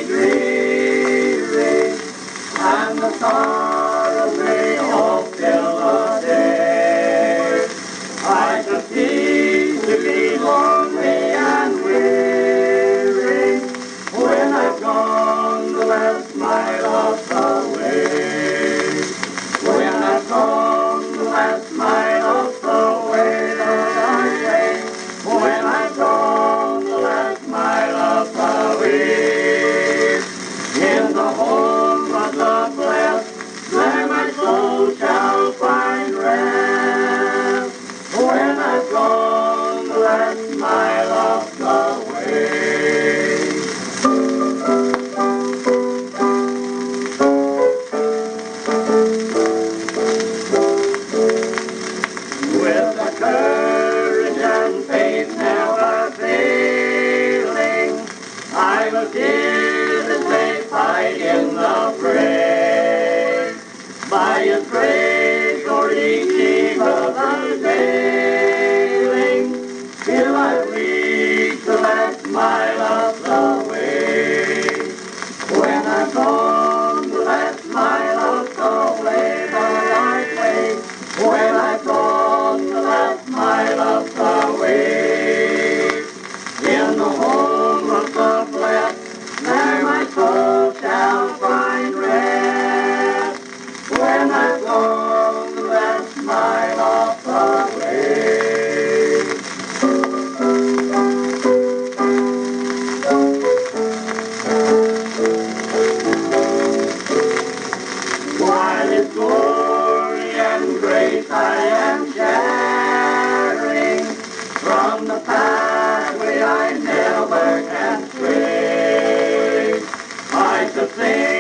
dreary, and the sorrows may all fill the day. I should cease to be lonely and weary when I've gone to let my love away. When I've gone to let my love away. When I've gone to let my love away. In the home of the blessed, there my soul shall find rest. When I've gone to let my love away. With the courage and faith never failing, I will give and take fight in the fray. By His grace, for each evil unveiling, till I reach to let my love away. When I've gone to let my love away the right way. When I've gone to let my love away. In the home of the blessed, there my soul shall find rest. When I've gone to let my love away. While His glory and grace I am sharing, from the pathway I never can stray. I should sing